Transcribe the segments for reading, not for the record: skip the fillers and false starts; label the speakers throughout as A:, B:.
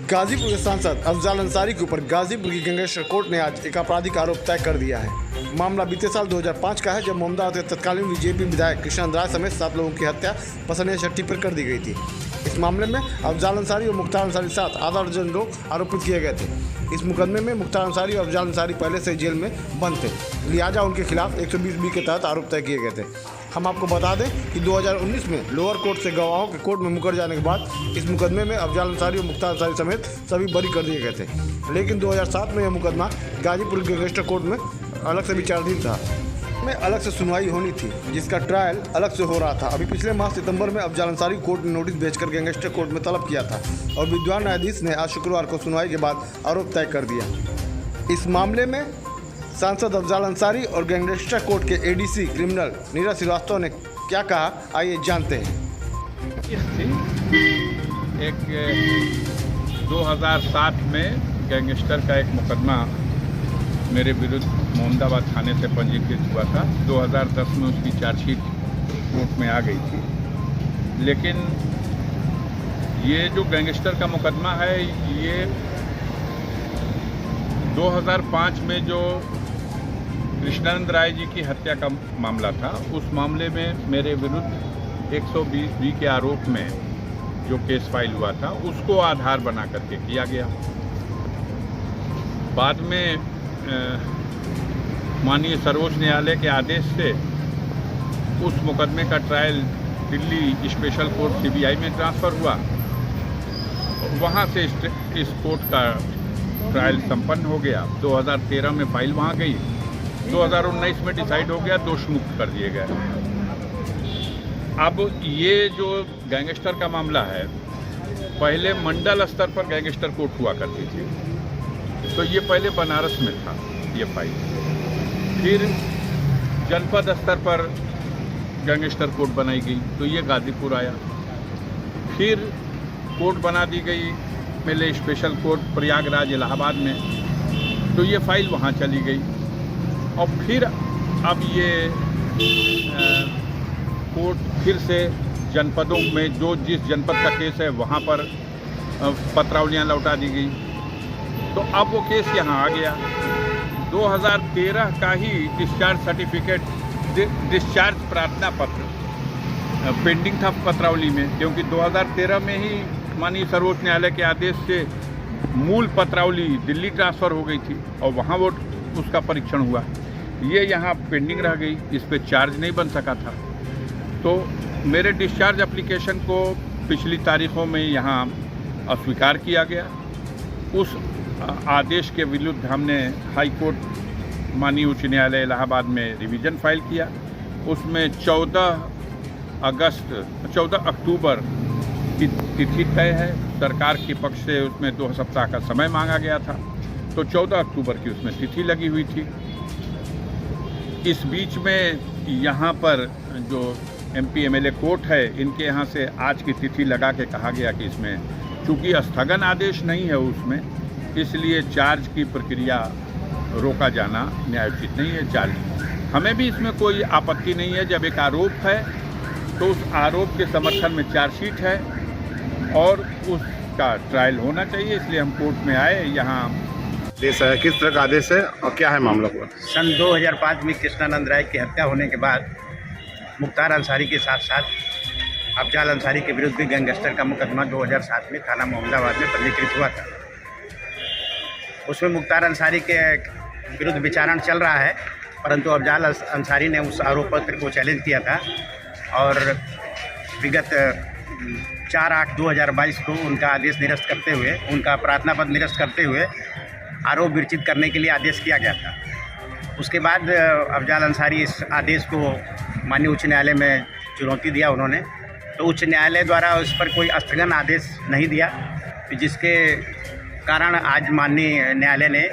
A: गाजीपुर के सांसद अफजाल अंसारी के ऊपर गाजीपुर की गंगेश्वर कोर्ट ने आज एक आपराधिक आरोप तय कर दिया है। मामला बीते साल 2005 का है, जब मोमदाबाद के तत्कालीन बीजेपी विधायक कृष्ण राय समेत 7 लोगों की हत्या पसंद छठी पर कर दी गई थी। इस मामले में अफजाल अंसारी और मुख्तार अंसारी साथ आधा दर्जन लोग आरोपित किए गए थे। इस मुकदमे में मुख्तार अंसारी और अफजाल अंसारी पहले से जेल में बंद थे, लिहाजा उनके खिलाफ 120B के तहत आरोप तय किए गए थे। हम आपको बता दें कि 2019 में लोअर कोर्ट से गवाहों के कोर्ट में मुकर जाने के बाद इस मुकदमे में अफजाल अंसारी और मुख्तार अंसारी समेत सभी बरी कर दिए गए थे, लेकिन 2007 में यह मुकदमा गाजीपुर के गंगेश्वर कोर्ट में अलग से विचाराधीन था। में अलग से सुनवाई होनी थी, जिसका ट्रायल अलग से हो रहा था। अभी पिछले माह सितंबर में अफजाल अंसारी कोर्ट ने नोटिस भेजकर गैंगस्टर कोर्ट में तलब किया था और विद्वान न्यायाधीश ने आज शुक्रवार को सुनवाई के बाद आरोप तय कर दिया। इस मामले में सांसद अफजाल अंसारी और गैंगस्टर कोर्ट के एडीसी क्रिमिनल नीरज श्रीवास्तव ने क्या कहा, आइए जानते हैं।
B: एक 2007 में गैंगस्टर का एक मुकदमा मेरे विरुद्ध मोमदाबाद थाने से पंजीकृत हुआ था। 2010 में उसकी चार्जशीट कोर्ट में आ गई थी, लेकिन ये जो गैंगस्टर का मुकदमा है, ये 2005 में जो कृष्णानंद राय जी की हत्या का मामला था, उस मामले में मेरे विरुद्ध 120B के आरोप में जो केस फाइल हुआ था, उसको आधार बना करके किया गया। बाद में माननीय सर्वोच्च न्यायालय के आदेश से उस मुकदमे का trial Delhi special court CBI में ट्रांसफ़र हुआ। वहाँ से इस कोर्ट का ट्रायल संपन्न हो गया। 2013 में फाइल वहाँ गई, 2019 में डिसाइड हो गया, दोष मुक्त कर दिए गए। अब ये जो गैंगस्टर का मामला है, पहले मंडल स्तर पर गैंगस्टर कोर्ट हुआ करती थी, तो ये पहले बनारस में था ये फाइल। फिर जनपद स्तर पर गैंगस्टर कोर्ट बनाई गई, तो ये गाजीपुर आया। फिर कोर्ट बना दी गई पहले स्पेशल कोर्ट प्रयागराज इलाहाबाद में, तो ये फाइल वहाँ चली गई। और फिर अब ये कोर्ट फिर से जनपदों में जो जिस जनपद का केस है वहाँ पर पत्रावलियाँ लौटा दी गई। तो अब वो केस यहाँ आ गया। 2013 का ही डिस्चार्ज सर्टिफिकेट, डिस्चार्ज प्रार्थना पत्र पेंडिंग था पत्रावली में, क्योंकि 2013 में ही माननीय सर्वोच्च न्यायालय के आदेश से मूल पत्रावली दिल्ली ट्रांसफ़र हो गई थी और वहाँ वो उसका परीक्षण हुआ। ये यहाँ पेंडिंग रह गई, इस पर चार्ज नहीं बन सका था। तो मेरे डिस्चार्ज एप्लीकेशन को पिछली तारीखों में यहाँ अस्वीकार किया गया। उस आदेश के विरुद्ध हमने हाई कोर्ट माननीय उच्च न्यायालय इलाहाबाद में रिवीजन फाइल किया। उसमें 14 अक्टूबर की तिथि तय है। सरकार के पक्ष से उसमें 2 सप्ताह का समय मांगा गया था, तो 14 अक्टूबर की उसमें तिथि लगी हुई थी। इस बीच में यहाँ पर जो MP MLA कोर्ट है, इनके यहाँ से आज की तिथि लगा के कहा गया कि इसमें चूँकि स्थगन आदेश नहीं है उसमें, इसलिए चार्ज की प्रक्रिया रोका जाना न्यायोचित नहीं है। चार्ज हमें भी इसमें कोई आपत्ति नहीं है। जब एक आरोप है तो उस आरोप के समर्थन में चार्जशीट है और उसका ट्रायल होना चाहिए, इसलिए हम कोर्ट में आए। यहाँ
A: आदेश है, किस तरह का आदेश है और क्या है मामला हुआ?
C: सन 2005 में कृष्णानंद राय की हत्या होने के बाद मुख्तार अंसारी के साथ साथ अफजाल अंसारी के विरुद्ध भी गैंगस्टर का मुकदमा 2007 में थाना मोहम्मदाबाद में पंजीकृत हुआ था। उसमें मुख्तार अंसारी के विरुद्ध विचारण चल रहा है, परंतु अफजाल अंसारी ने उस आरोप पत्र को चैलेंज किया था और विगत 4/8/2022 को उनका आदेश निरस्त करते हुए, उनका प्रार्थना पत्र निरस्त करते हुए आरोप विरचित करने के लिए आदेश किया गया था। उसके बाद अफजाल अंसारी इस आदेश को माननीय उच्च न्यायालय में चुनौती दिया उन्होंने, तो उच्च न्यायालय द्वारा उस पर कोई स्थगन आदेश नहीं दिया, जिसके कारण आज माननीय न्यायालय ने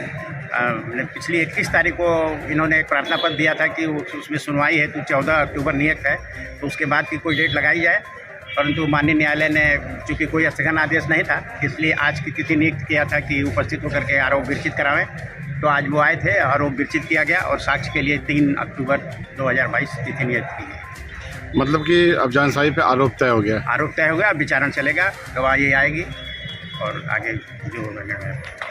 C: पिछली 31 तारीख को इन्होंने एक प्रार्थना पत्र दिया था कि उसमें सुनवाई है तो 14 अक्टूबर नियत है, तो उसके बाद की कोई डेट लगाई जाए। परंतु माननीय न्यायालय ने चूँकि कोई स्थगन आदेश नहीं था, इसलिए आज की तिथि नियुक्त किया था कि उपस्थित होकर के आरोप विरचित करावें। तो आज वो आए थे, आरोप विरचित किया गया और साक्ष्य के लिए 3 अक्टूबर 2022 तिथि नियुक्त की गई।
A: मतलब कि अफजाल अंसारी पे आरोप तय हो गया?
C: आरोप तय हो गया, अब विचारण चलेगा, गवाही आएगी। और आगे जो होगा निर्णय